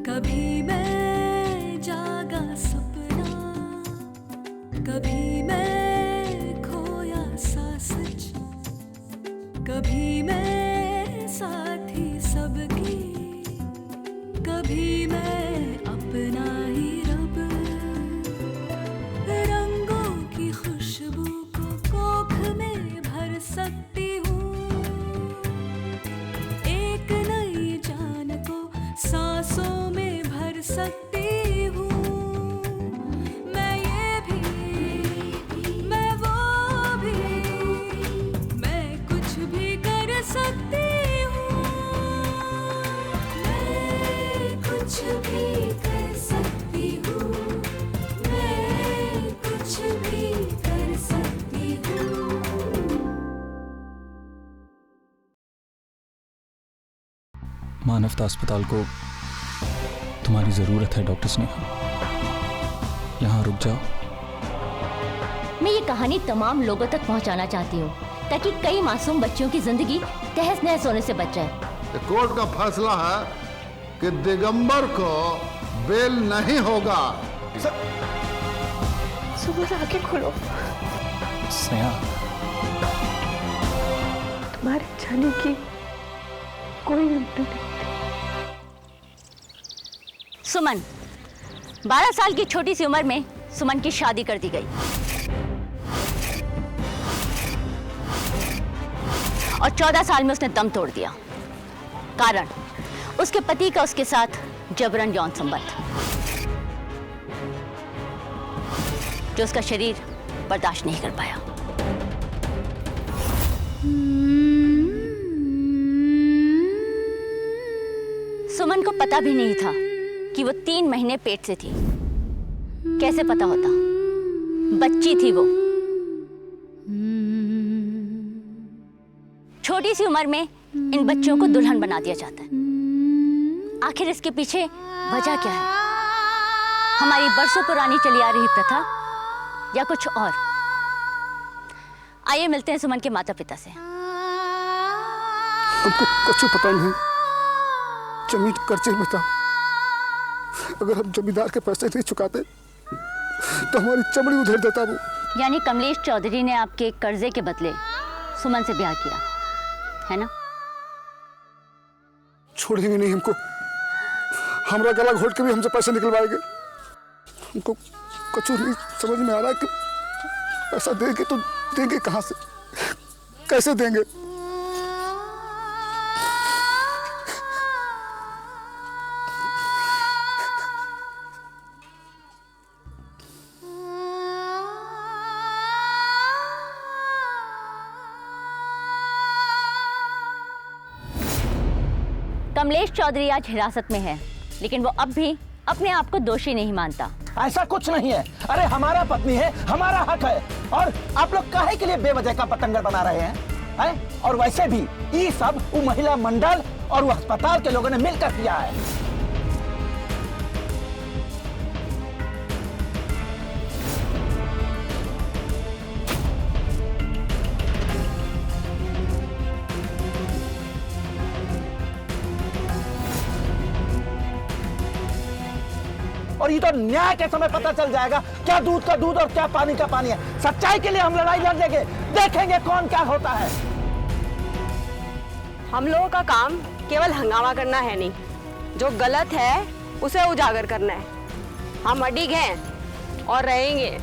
कभी मैं जागा सपना, कभी मैं खोया सा सच, कभी मैं साथी सबकी, कभी मैं अपना ही रब। रंगों की खुशबू को कोख में भर सकती हूँ, एक नई जान को सांसों में भर सकती हूँ। मैं ये भी, मैं वो भी, मैं कुछ भी कर सकती हूँ। मैं कुछ भी कर सकती हूँ, मैं कुछ भी कर सकती हूँ। मानवता अस्पताल को तुम्हारी जरूरत है डॉक्टर स्नेहा, यहाँ रुक जाओ। मैं ये कहानी तमाम लोगों तक पहुंचाना चाहती हूँ ताकि कई मासूम बच्चों की जिंदगी तहस नहस होने से बच जाए। कोर्ट का फैसला है कि दिगंबर को बेल नहीं होगा। सुबह आंखें खोलो, स्नेहा, तुम्हारे जाने की कोई उम्मीद नहीं। सुमन, 12 साल की छोटी सी उम्र में सुमन की शादी कर दी गई और 14 साल में उसने दम तोड़ दिया। कारण उसके पति का उसके साथ जबरन यौन संबंध, जो उसका शरीर बर्दाश्त नहीं कर पाया। सुमन को पता भी नहीं था कि वो 3 महीने पेट से थी। कैसे पता होता? बच्ची थी वो। छोटी सी उम्र में इन बच्चों को दुल्हन बना दिया जाता है। आखिर इसके पीछे वजह क्या है? हमारी बरसों पुरानी चली आ रही प्रथा या कुछ और? आइए मिलते हैं सुमन के माता पिता से। हमको कुछ पता नहीं, जमीन कर्जे में था। अगर हम जमींदार के पैसे नहीं चुकाते तो हमारी चमड़ी उधेड़ देता वो। यानी कमलेश चौधरी ने आपके कर्जे के बदले सुमन से ब्याह किया, है ना? छोड़ेंगे नहीं हमको, हमारा गला घोट के भी हमसे पैसे निकलवाएंगे। हमको कुछ नहीं समझ में आ रहा है कि पैसा देंगे तो देंगे कहाँ से, कैसे देंगे? कमलेश चौधरी आज हिरासत में है, लेकिन वो अब भी अपने आप को दोषी नहीं मानता। ऐसा कुछ नहीं है। अरे हमारा पत्नी है, हमारा हक है, और आप लोग काहे के लिए बेवजह का पतंगर बना रहे हैं? और वैसे भी ये सब वो महिला मंडल और वो अस्पताल के लोगों ने मिलकर किया है। और ये तो न्याय के समय पता चल जाएगा क्या दूध का दूध और क्या पानी का पानी है। सच्चाई के लिए हम लड़ाई लड़ लेंगे, देखेंगे कौन क्या होता है। हम लोगों का काम केवल हंगामा करना है नहीं, जो गलत है उसे उजागर करना है। हम अडिग हैं और रहेंगे।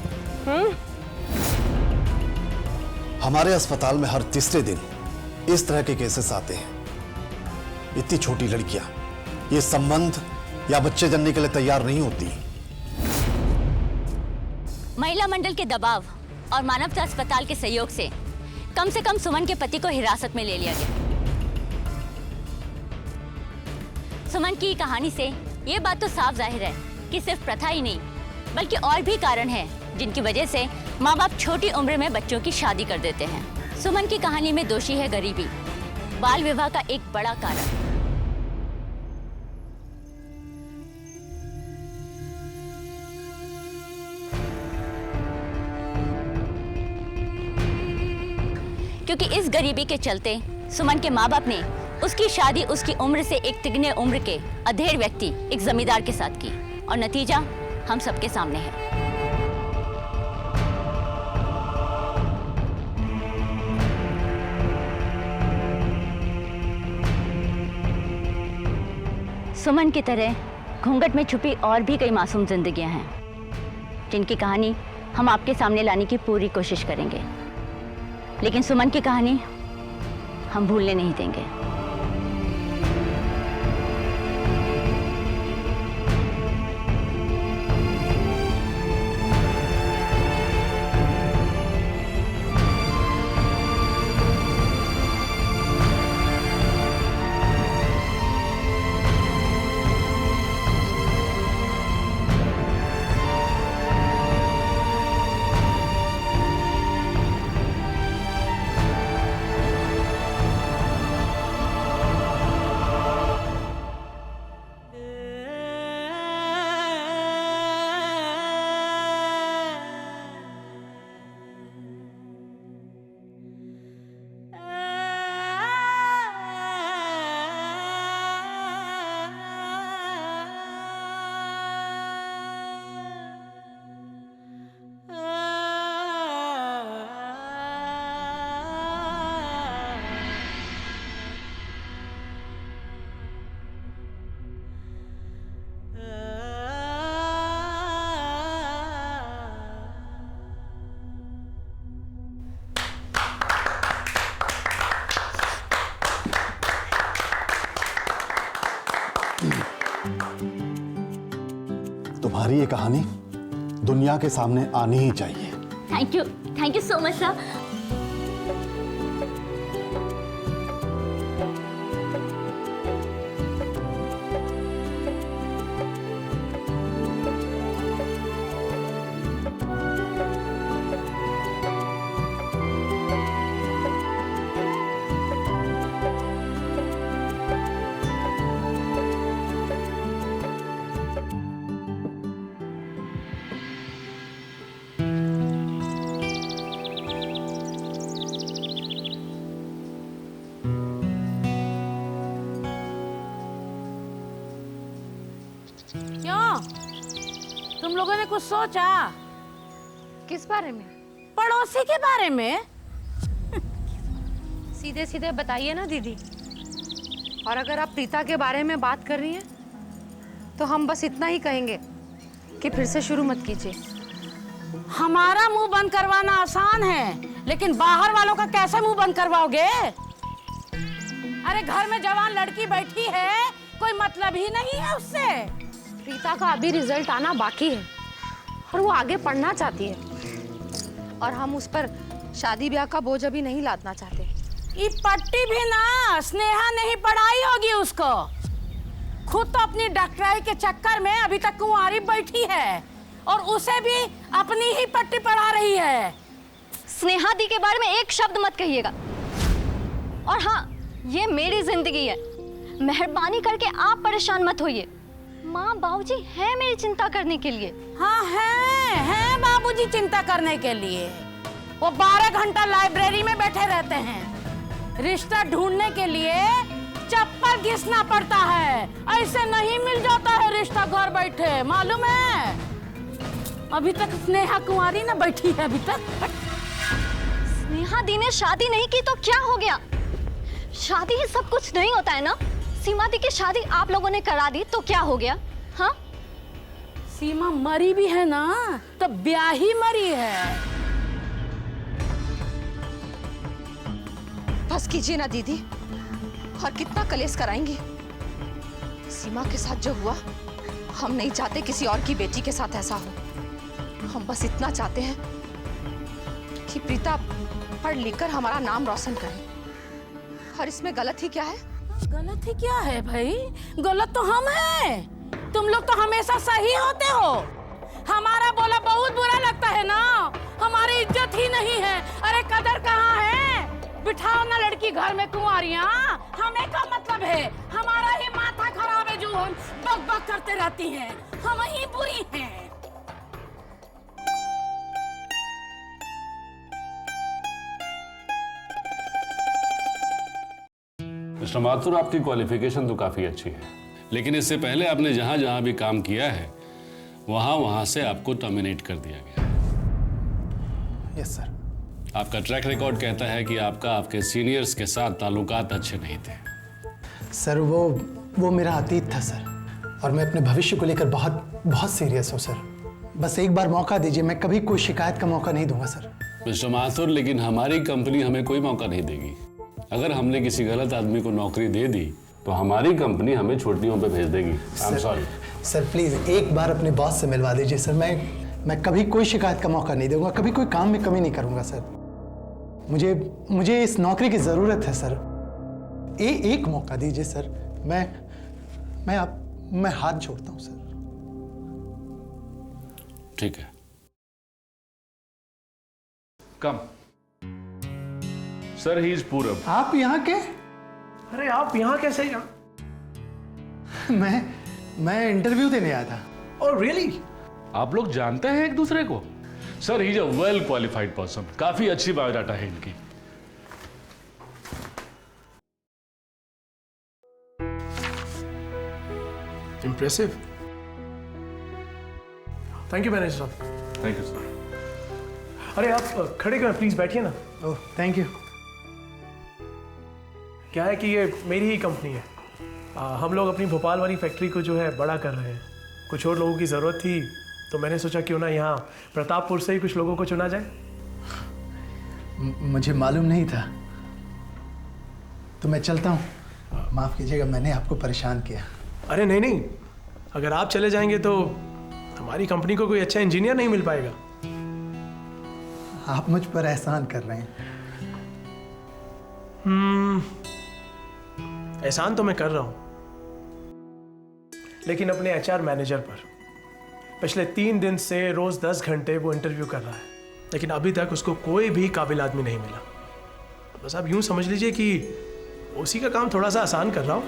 हमारे अस्पताल में हर तीसरे दिन इस तरह के केसेस आते हैं। इतनी छोटी लड़कियां ये संबंध या बच्चे जनने के लिए तैयार नहीं होती। महिला मंडल के दबाव और मानवता अस्पताल के सहयोग से कम सुमन के पति को हिरासत में ले लिया गया। सुमन की कहानी से ये बात तो साफ जाहिर है कि सिर्फ प्रथा ही नहीं बल्कि और भी कारण हैं जिनकी वजह से माँ बाप छोटी उम्र में बच्चों की शादी कर देते हैं। सुमन की कहानी में दोषी है गरीबी, बाल विवाह का एक बड़ा कारण। क्योंकि इस गरीबी के चलते सुमन के माँ बाप ने उसकी शादी उसकी उम्र से एक तिगने उम्र के अधेड़ व्यक्ति एक जमींदार के साथ की, और नतीजा हम सबके सामने है। सुमन की तरह घूंघट में छुपी और भी कई मासूम जिंदगियां हैं, जिनकी कहानी हम आपके सामने लाने की पूरी कोशिश करेंगे, लेकिन सुमन की कहानी हम भूलने नहीं देंगे। तुम्हारी ये कहानी दुनिया के सामने आनी ही चाहिए। Thank you so much sir. क्यों? तुम लोगों ने कुछ सोचा? किस बारे में? पड़ोसी के बारे में? सीधे सीधे बताइए ना दीदी। और अगर आप प्रीता के बारे में बात कर रही हैं तो हम बस इतना ही कहेंगे कि फिर से शुरू मत कीजिए। हमारा मुंह बंद करवाना आसान है, लेकिन बाहर वालों का कैसे मुंह बंद करवाओगे? अरे घर में जवान लड़की बैठी है, कोई मतलब ही नहीं है उससे। प्रीता का अभी रिजल्ट आना बाकी है और वो आगे पढ़ना चाहती है, और हम उस पर शादी ब्याह का बोझ अभी नहीं लादना चाहते। ये पट्टी भी ना स्नेहा नहीं पढ़ाई होगी उसको। खुद तो अपनी डॉक्टराई के चक्कर में अभी तक कुंवारी बैठी है, और उसे भी अपनी ही पट्टी पढ़ा रही है। स्नेहा दी के बारे में एक शब्द मत कहिएगा। और हाँ, ये मेरी जिंदगी है, मेहरबानी करके आप परेशान मत होइए। माँ बाबूजी है मेरी चिंता करने के लिए। हाँ है बाबूजी चिंता करने के लिए। वो 12 घंटा लाइब्रेरी में बैठे रहते हैं। रिश्ता ढूंढने के लिए चप्पल घिसना पड़ता है, ऐसे नहीं मिल जाता है रिश्ता घर बैठे, मालूम है? अभी तक स्नेहा कुंवारी ना बैठी है अभी तक। स्नेहा दी ने शादी नहीं की तो क्या हो गया? शादी ही सब कुछ नहीं होता है ना। सीमा दी की शादी आप लोगों ने करा दी तो क्या हो गया? हाँ, सीमा मरी भी है ना, तो ब्याही मरी है। बस कीजिए ना दीदी, और कितना कलेश कराएंगी? सीमा के साथ जो हुआ, हम नहीं चाहते किसी और की बेटी के साथ ऐसा हो। हम बस इतना चाहते हैं कि प्रीता पढ़ लिखकर हमारा नाम रोशन करे। और इसमें गलत ही क्या है? गलत ही क्या है भाई? गलत तो हम हैं। तुम लोग तो हमेशा सही होते हो। हमारा बोला बहुत बुरा लगता है ना, हमारी इज्जत ही नहीं है। अरे कदर कहाँ है? बिठाओ ना लड़की घर में कुंवारियाँ। हमें क्या मतलब है? हमारा ही माथा खराब है जो हम बक बक करते रहती हैं। हम ही बुरी हैं। मिस्टर माथुर, आपकी क्वालिफिकेशन तो काफ़ी अच्छी है, लेकिन इससे पहले आपने जहाँ जहाँ भी काम किया है वहाँ से आपको टर्मिनेट कर दिया गया। Yes sir. आपका ट्रैक रिकॉर्ड कहता है कि आपका आपके सीनियर्स के साथ ताल्लुकात अच्छे नहीं थे। सर वो मेरा अतीत था सर, और मैं अपने भविष्य को लेकर बहुत सीरियस हूँ सर। बस एक बार मौका दीजिए, मैं कभी कोई शिकायत का मौका नहीं दूंगा सर। मिस्टर माथुर, लेकिन हमारी कंपनी हमें कोई मौका नहीं देगी। अगर हमने किसी गलत आदमी को नौकरी दे दी तो हमारी कंपनी हमें छुट्टियों पे भेज देगी। I am sorry sir, please एक बार अपने बॉस से मिलवा दीजिए सर। मैं कभी कोई शिकायत का मौका नहीं दूंगा, कभी कोई काम में कमी नहीं करूंगा सर। मुझे इस नौकरी की जरूरत है सर। एक मौका दीजिए सर। मैं हाथ जोड़ता हूं सर। ठीक है, कम। सर, ही इज पूरब। आप यहाँ के? अरे आप यहाँ कैसे? मैं इंटरव्यू देने आया था। Oh really? आप लोग जानते हैं एक दूसरे को? Sir, he is a well qualified person. काफी अच्छी बायोडाटा है इनकी। इम्प्रेसिव। थैंक यू मैनेजर साहब। Thank you sir. अरे आप खड़े क्यों, प्लीज बैठिए ना। Oh thank you. क्या है कि ये मेरी ही कंपनी है। हम लोग अपनी भोपाल वाली फैक्ट्री को जो है बड़ा कर रहे हैं। कुछ और लोगों की ज़रूरत थी तो मैंने सोचा क्यों ना यहाँ प्रतापपुर से ही कुछ लोगों को चुना जाए। मुझे मालूम नहीं था, तो मैं चलता हूँ। माफ़ कीजिएगा, मैंने आपको परेशान किया। अरे नहीं, अगर आप चले जाएंगे तो हमारी कंपनी को कोई अच्छा इंजीनियर नहीं मिल पाएगा। आप मुझ पर एहसान कर रहे हैं। एहसान तो मैं कर रहा हूं, लेकिन अपने एचआर मैनेजर पर। पिछले 3 दिन से रोज 10 घंटे वो इंटरव्यू कर रहा है, लेकिन अभी तक उसको कोई भी काबिल आदमी नहीं मिला। बस आप यूं समझ लीजिए कि उसी का काम थोड़ा सा आसान कर रहा हूं।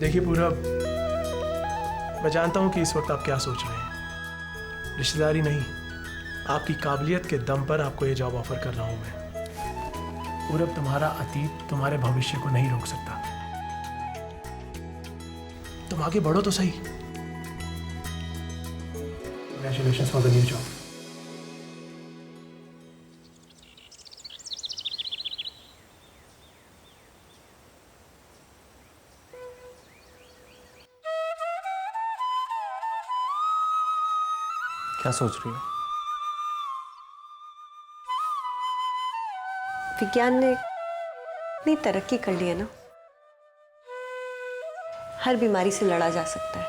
देखिए पूरब, मैं जानता हूं कि इस वक्त आप क्या सोच रहे हैं। रिश्तेदारी नहीं, आपकी काबिलियत के दम पर आपको ये जॉब ऑफर कर रहा हूं मैं। पूरब, तुम्हारा अतीत तुम्हारे भविष्य को नहीं रोक सकता। तुम आगे बढ़ो तो सही। Congratulations for the new job. क्या सोच रही हो? विज्ञान ने इतनी तरक्की कर ली है ना, हर बीमारी से लड़ा जा सकता है।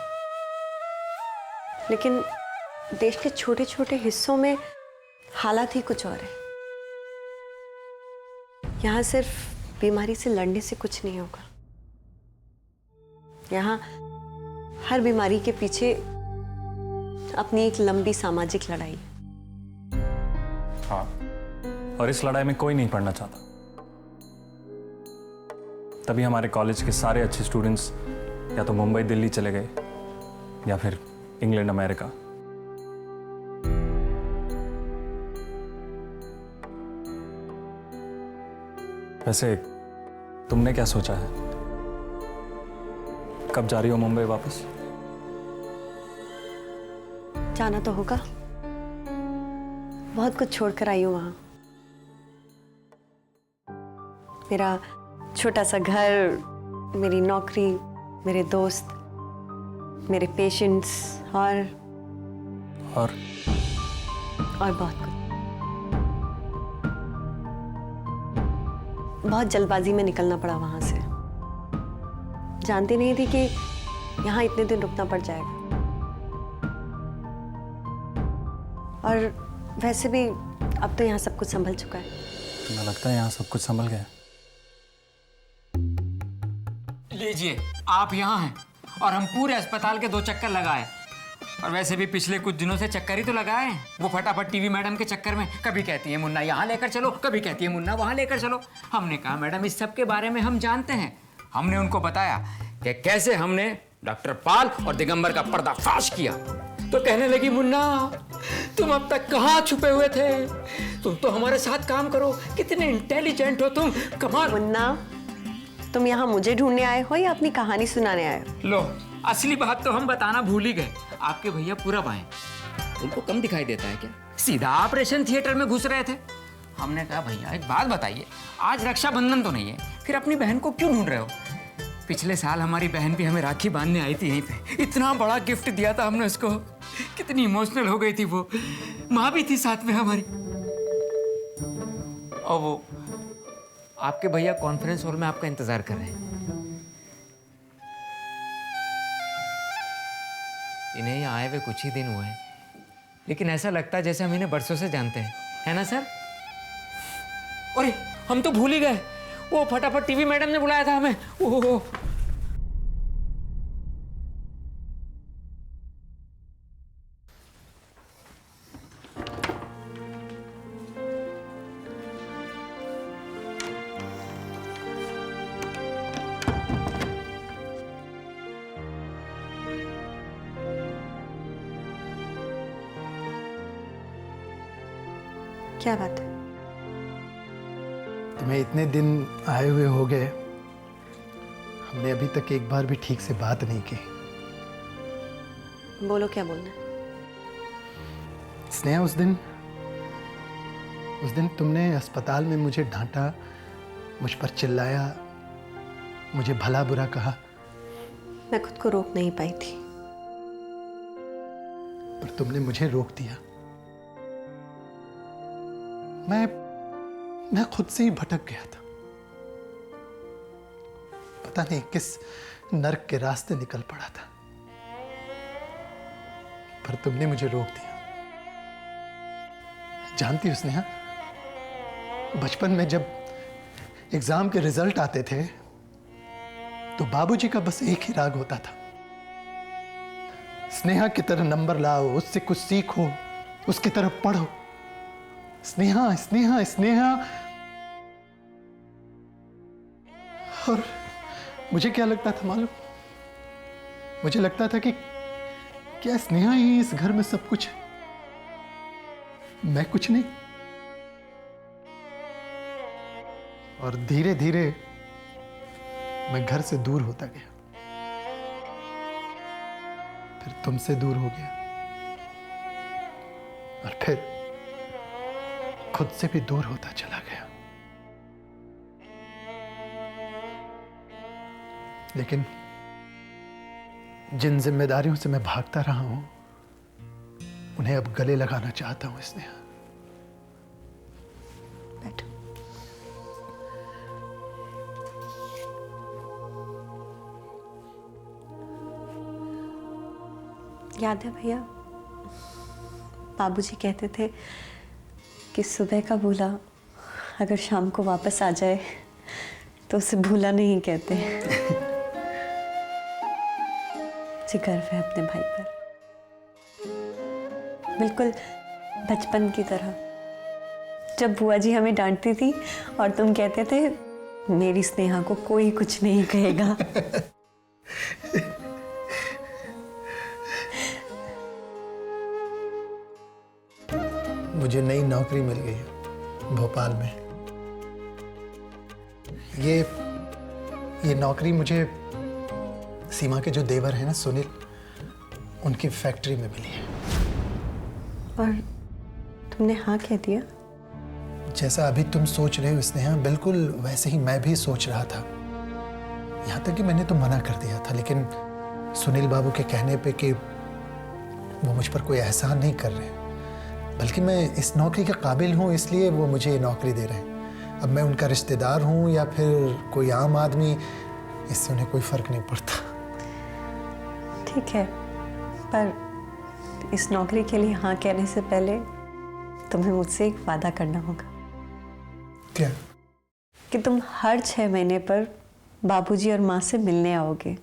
लेकिन देश के छोटे छोटे हिस्सों में हालात ही कुछ और है। यहाँ सिर्फ बीमारी से लड़ने से कुछ नहीं होगा। यहाँ हर बीमारी के पीछे अपनी एक लंबी सामाजिक लड़ाई। हाँ, और इस लड़ाई में कोई नहीं पढ़ना चाहता। तभी हमारे कॉलेज के सारे अच्छे स्टूडेंट्स या तो मुंबई दिल्ली चले गए या फिर इंग्लैंड अमेरिका। वैसे तुमने क्या सोचा है? कब जा रही हो मुंबई वापस? जाना तो होगा, बहुत कुछ छोड़कर आई हूं वहां। मेरा छोटा सा घर, मेरी नौकरी, मेरे दोस्त, मेरे पेशेंट्स और बहुत कुछ। बहुत जल्दबाजी में निकलना पड़ा वहां से। जानती नहीं थी कि यहाँ इतने दिन रुकना पड़ जाएगा। और वैसे भी अब तो यहाँ सब कुछ संभल चुका है। तुम्हें लगता है यहाँ सब कुछ संभल गया? लीजिए, आप यहाँ हैं और हम पूरे अस्पताल के 2 चक्कर लगाए। और वैसे भी पिछले कुछ दिनों से चक्कर ही तो लगाए हैं। वो फटाफट टीवी मैडम के चक्कर में कभी कहती है मुन्ना यहाँ लेकर चलो, कभी कहती है मुन्ना वहाँ लेकर चलो। हमने कहा मैडम इस सब के बारे में हम जानते हैं। हमने उनको बताया कि कैसे हमने डॉक्टर पाल और दिगंबर का पर्दाफाश किया, तो कहने लगी मुन्ना तुम अब तक कहाँ छुपे हुए थे? तुम तो हमारे साथ काम करो, कितने इंटेलिजेंट हो तुम, कमाल। मुन्ना, तुम यहाँ मुझे ढूंढने आए हो या अपनी कहानी सुनाने आए हो? लो, असली बात तो हम बताना भूल ही गए। आपके भैया पूरब आए, उनको कम दिखाई देता है क्या? सीधा ऑपरेशन थिएटर में घुस रहे थे। हमने कहा भैया एक बात बताइए, आज रक्षाबंधन तो नहीं है, फिर अपनी बहन को क्यों ढूंढ रहे हो? पिछले साल हमारी बहन भी हमें राखी बांधने आई थी यहीं पे, इतना बड़ा गिफ्ट दिया था हमने उसको, कितनी इमोशनल हो गई थी वो। माँ भी थी साथ में हमारी। और वो आपके भैया कॉन्फ्रेंस हॉल में आपका इंतजार कर रहे हैं। इन्हें यहाँ आए हुए कुछ ही दिन हुए हैं, लेकिन ऐसा लगता है जैसे हम इन्हें बरसों से जानते हैं, है ना सर? अरे हम तो भूल ही गए, वो फटाफट टीवी मैडम ने बुलाया था हमें। ओह, क्या बात है? तुम्हें इतने दिन आए हुए हो गए, हमने अभी तक एक बार भी ठीक से बात नहीं की। बोलो, क्या बोलना है? स्नेहा, उस दिन तुमने अस्पताल में मुझे डांटा, मुझ पर चिल्लाया, मुझे भला बुरा कहा। मैं खुद को रोक नहीं पाई थी। पर तुमने मुझे रोक दिया। मैं खुद से ही भटक गया था। पता नहीं किस नर्क के रास्ते निकल पड़ा था, पर तुमने मुझे रोक दिया। जानती हो स्नेहा, बचपन में जब एग्जाम के रिजल्ट आते थे तो बाबूजी का बस एक ही राग होता था, स्नेहा की तरह नंबर लाओ, उससे कुछ सीखो, उसकी तरफ पढ़ो। स्नेहा स्नेहा स्नेहा। और मुझे क्या लगता था मालूम? मुझे लगता था कि क्या स्नेहा ही इस घर में सब कुछ है, मैं कुछ नहीं। और धीरे धीरे मैं घर से दूर होता गया, फिर तुमसे दूर हो गया, और फिर खुद से भी दूर होता चला गया। लेकिन जिन जिम्मेदारियों से मैं भागता रहा हूं, उन्हें अब गले लगाना चाहता हूं। स्नेहा, बैठो। याद है भैया, बाबूजी कहते थे कि सुबह का भूला अगर शाम को वापस आ जाए तो उसे भूला नहीं कहते। मुझे गर्व है अपने भाई पर, बिल्कुल बचपन की तरह, जब बुआ जी हमें डांटती थी और तुम कहते थे मेरी स्नेहा को कोई कुछ नहीं कहेगा। मुझे नई नौकरी मिल गई है भोपाल में। ये नौकरी मुझे सीमा के जो देवर हैं ना सुनील, उनकी फैक्ट्री में मिली है। और तुमने हाँ कह दिया? जैसा अभी तुम सोच रहे हो स्नेहा, बिल्कुल वैसे ही मैं भी सोच रहा था। यहाँ तक कि मैंने तो मना कर दिया था, लेकिन सुनील बाबू के कहने पे कि वो मुझ पर कोई एहसान नहीं कर रहे, बल्कि मैं इस नौकरी के काबिल हूँ, इसलिए वो मुझे ये नौकरी दे रहे हैं। अब मैं उनका रिश्तेदार हूँ या फिर कोई आम आदमी, इससे उन्हें कोई फर्क नहीं पड़ता। ठीक है, पर इस नौकरी के लिए हाँ कहने से पहले तुम्हें मुझसे एक वादा करना होगा। क्या? कि तुम हर 6 महीने पर बाबूजी और माँ से मिलने आओगे।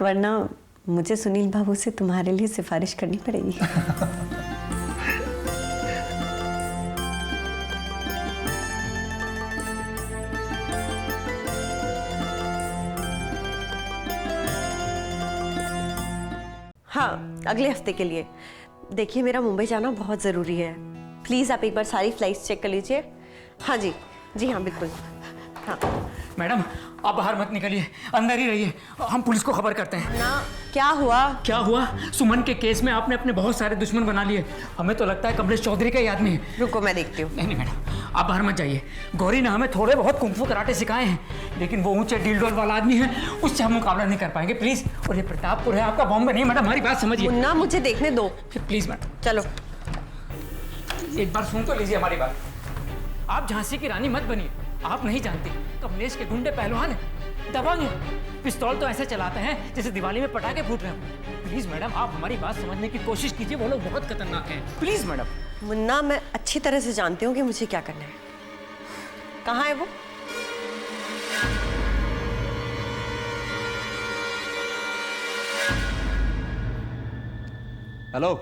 वरना मुझे सुनील बाबू से तुम्हारे लिए सिफारिश करनी पड़ेगी। हाँ, अगले हफ्ते के लिए देखिए मेरा मुंबई जाना बहुत ज़रूरी है, प्लीज़ आप एक बार सारी फ्लाइट्स चेक कर लीजिए। हाँ जी, जी हाँ बिल्कुल। हाँ मैडम आप बाहर मत निकलिए, अंदर ही रहिए, हम पुलिस को खबर करते हैं। ना क्या हुआ? क्या हुआ? सुमन के केस में आपने अपने बहुत सारे दुश्मन बना लिए। हमें तो लगता है कमलेश चौधरी का ही आदमी है। रुको मैं देखती हूँ। नहीं मैडम आप बाहर मत जाइए। गौरी ने हमें थोड़े बहुत कुंफू कराटे सिखाए हैं, लेकिन वो ऊंचे डील डोल वाला आदमी है, उससे हम मुकाबला नहीं कर पाएंगे। प्लीज। और ये प्रतापपुर है, आपका बॉम्बे नहीं। मैडम हमारी बात समझिए। मुन्ना मुझे देखने दो प्लीज मैडम। चलो एक बार सुन तो लीजिए हमारी बात। आप झांसी की रानी मत बनिए। आप नहीं जानती कमलेश के गुंडे पहलवान है, दबंग है, पिस्तौल तो ऐसे चलाते हैं जैसे दिवाली में पटाखे फूट रहे हो। प्लीज मैडम आप हमारी बात समझने की कोशिश कीजिए, वो लोग बहुत खतरनाक हैं। Please madam. मुन्ना मैं अच्छी तरह से जानती हूँ कि मुझे क्या करना है। कहाँ है वो? हेलो